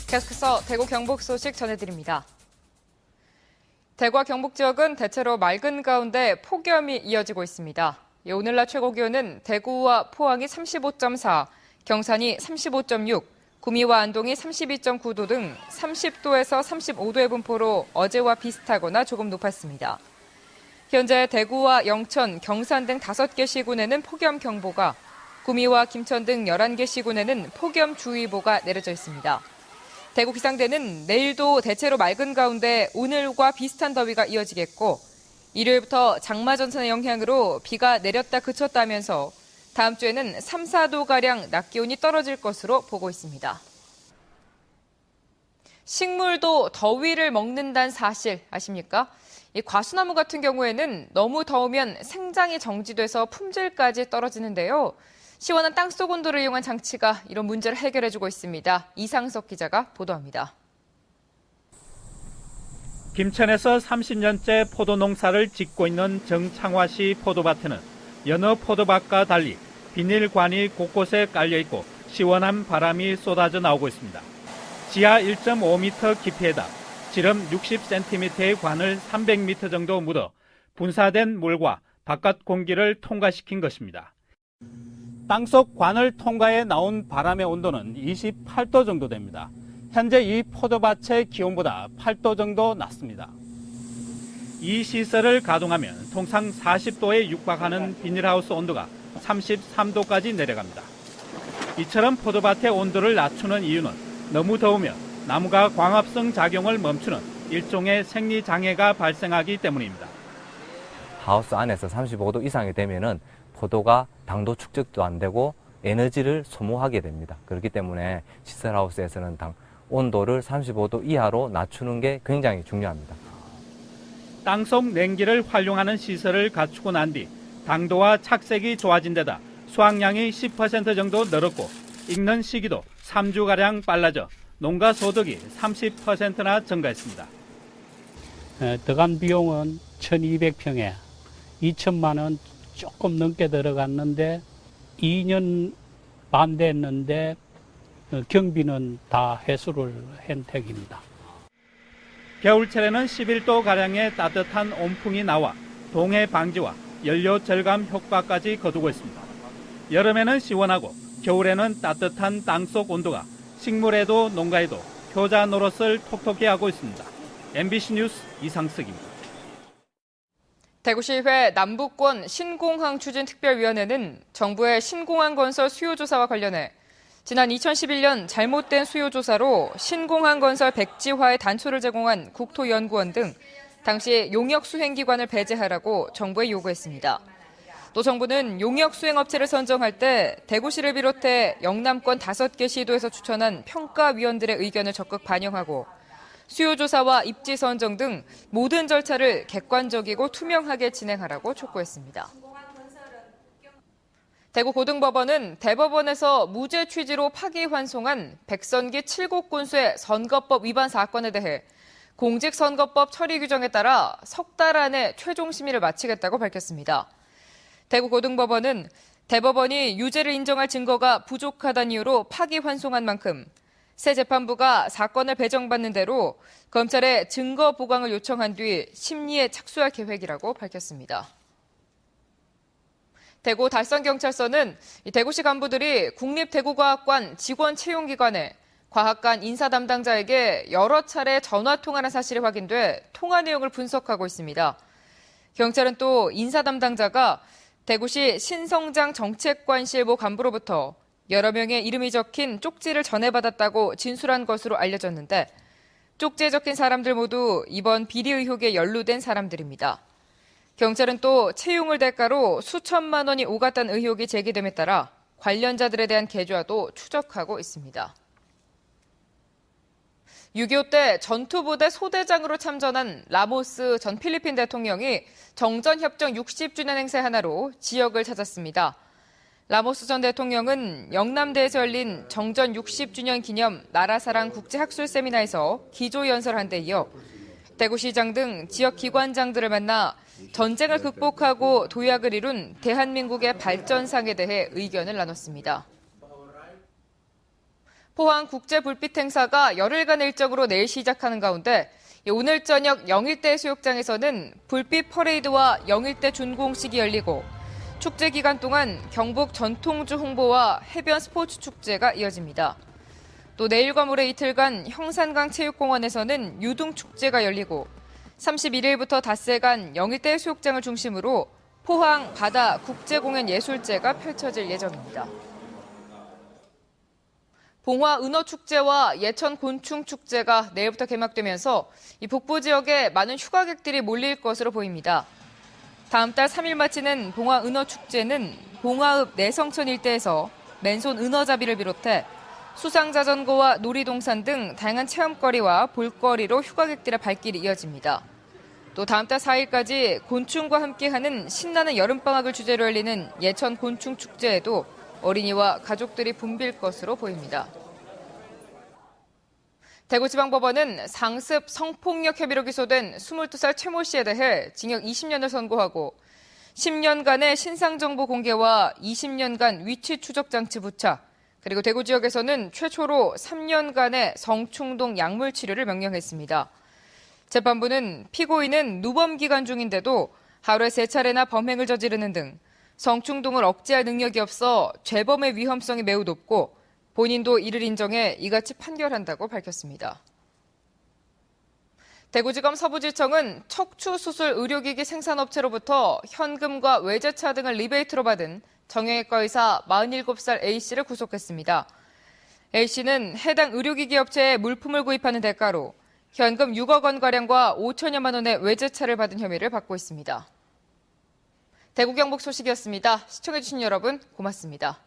계속해서 대구 경북 소식 전해드립니다. 대구와 경북 지역은 대체로 맑은 가운데 폭염이 이어지고 있습니다. 오늘 낮 최고 기온은 대구와 포항이 35.4, 경산이 35.6, 구미와 안동이 32.9도 등 30도에서 35도의 분포로 어제와 비슷하거나 조금 높았습니다. 현재 대구와 영천, 경산 등 5개 시군에는 폭염경보가, 구미와 김천 등 11개 시군에는 폭염주의보가 내려져 있습니다. 대구 기상대는 내일도 대체로 맑은 가운데 오늘과 비슷한 더위가 이어지겠고 일요일부터 장마전선의 영향으로 비가 내렸다 그쳤다면서 다음 주에는 3, 4도가량 낮 기온이 떨어질 것으로 보고 있습니다. 식물도 더위를 먹는다는 사실 아십니까? 이 과수나무 같은 경우에는 너무 더우면 생장이 정지돼서 품질까지 떨어지는데요. 시원한 땅속 온도를 이용한 장치가 이런 문제를 해결해주고 있습니다. 이상석 기자가 보도합니다. 김천에서 30년째 포도 농사를 짓고 있는 정창화 씨 포도밭에는 여느 포도밭과 달리 비닐관이 곳곳에 깔려 있고 시원한 바람이 쏟아져 나오고 있습니다. 지하 1.5m 깊이에다 지름 60cm의 관을 300m 정도 묻어 분사된 물과 바깥 공기를 통과시킨 것입니다. 땅속 관을 통과해 나온 바람의 온도는 28도 정도 됩니다. 현재 이 포도밭의 기온보다 8도 정도 낮습니다. 이 시설을 가동하면 통상 40도에 육박하는 비닐하우스 온도가 33도까지 내려갑니다. 이처럼 포도밭의 온도를 낮추는 이유는 너무 더우면 나무가 광합성 작용을 멈추는 일종의 생리장애가 발생하기 때문입니다. 하우스 안에서 35도 이상이 되면은 포도가 당도 축적도 안 되고 에너지를 소모하게 됩니다. 그렇기 때문에 시설하우스에서는 온도를 35도 이하로 낮추는 게 굉장히 중요합니다. 땅속 냉기를 활용하는 시설을 갖추고 난 뒤 당도와 착색이 좋아진 데다 수확량이 10% 정도 늘었고 익는 시기도 3주가량 빨라져 농가 소득이 30%나 증가했습니다. 들어간 비용은 1200평에 2천만 원 조금 넘게 들어갔는데 2년 반 됐는데 경비는 다 회수를 한 택입니다. 겨울철에는 11도가량의 따뜻한 온풍이 나와 동해 방지와 연료 절감 효과까지 거두고 있습니다. 여름에는 시원하고 겨울에는 따뜻한 땅속 온도가 식물에도 농가에도 효자 노릇을 톡톡히 하고 있습니다. MBC 뉴스 이상석입니다. 대구시의회 남부권 신공항 추진특별위원회는 정부의 신공항 건설 수요조사와 관련해 지난 2011년 잘못된 수요조사로 신공항 건설 백지화에 단초를 제공한 국토연구원 등 당시 용역 수행기관을 배제하라고 정부에 요구했습니다. 또 정부는 용역 수행업체를 선정할 때 대구시를 비롯해 영남권 5개 시도에서 추천한 평가위원들의 의견을 적극 반영하고 수요조사와 입지 선정 등 모든 절차를 객관적이고 투명하게 진행하라고 촉구했습니다. 대구고등법원은 대법원에서 무죄 취지로 파기환송한 백선기 7국 군수의 선거법 위반 사건에 대해 공직선거법 처리 규정에 따라 석 달 안에 최종 심의를 마치겠다고 밝혔습니다. 대구고등법원은 대법원이 유죄를 인정할 증거가 부족하다는 이유로 파기환송한 만큼 새 재판부가 사건을 배정받는 대로 검찰에 증거 보강을 요청한 뒤 심리에 착수할 계획이라고 밝혔습니다. 대구 달성경찰서는 대구시 간부들이 국립대구과학관 직원 채용기관에 과학관 인사 담당자에게 여러 차례 전화통화한 사실이 확인돼 통화 내용을 분석하고 있습니다. 경찰은 또 인사 담당자가 대구시 신성장 정책관실모 간부로부터 여러 명의 이름이 적힌 쪽지를 전해받았다고 진술한 것으로 알려졌는데 쪽지에 적힌 사람들 모두 이번 비리 의혹에 연루된 사람들입니다. 경찰은 또 채용을 대가로 수천만 원이 오갔다는 의혹이 제기됨에 따라 관련자들에 대한 계좌도 추적하고 있습니다. 6.25 때 전투부대 소대장으로 참전한 라모스 전 필리핀 대통령이 정전협정 60주년 행사 하나로 지역을 찾았습니다. 라모스 전 대통령은 영남대에서 열린 정전 60주년 기념 나라사랑 국제학술 세미나에서 기조연설한 데 이어 대구시장 등 지역 기관장들을 만나 전쟁을 극복하고 도약을 이룬 대한민국의 발전상에 대해 의견을 나눴습니다. 포항 국제불빛 행사가 열흘간의 일정으로 내일 시작하는 가운데 오늘 저녁 영일대 해수욕장에서는 불빛 퍼레이드와 영일대 준공식이 열리고 축제 기간 동안 경북 전통주 홍보와 해변 스포츠 축제가 이어집니다. 또 내일과 모레 이틀간 형산강 체육공원에서는 유등축제가 열리고 31일부터 닷새간 영일대 해수욕장을 중심으로 포항 바다 국제공연 예술제가 펼쳐질 예정입니다. 봉화 은어축제와 예천 곤충축제가 내일부터 개막되면서 이 북부 지역에 많은 휴가객들이 몰릴 것으로 보입니다. 다음 달 3일 마치는 봉화 은어축제는 봉화읍 내성천 일대에서 맨손 은어잡이를 비롯해 수상자전거와 놀이동산 등 다양한 체험거리와 볼거리로 휴가객들의 발길이 이어집니다. 또 다음 달 4일까지 곤충과 함께하는 신나는 여름방학을 주제로 열리는 예천 곤충축제에도 어린이와 가족들이 붐빌 것으로 보입니다. 대구지방법원은 상습 성폭력 혐의로 기소된 22살 최모 씨에 대해 징역 20년을 선고하고 10년간의 신상정보 공개와 20년간 위치 추적 장치 부착, 그리고 대구 지역에서는 최초로 3년간의 성충동 약물 치료를 명령했습니다. 재판부는 피고인은 누범 기간 중인데도 하루에 3차례나 범행을 저지르는 등 성충동을 억제할 능력이 없어 죄범의 위험성이 매우 높고 본인도 이를 인정해 이같이 판결한다고 밝혔습니다. 대구지검 서부지청은 척추수술 의료기기 생산업체로부터 현금과 외제차 등을 리베이트로 받은 정형외과 의사 47살 A씨를 구속했습니다. A씨는 해당 의료기기 업체에 물품을 구입하는 대가로 현금 6억 원가량과 5천여만 원의 외제차를 받은 혐의를 받고 있습니다. 대구 경북 소식이었습니다. 시청해주신 여러분 고맙습니다.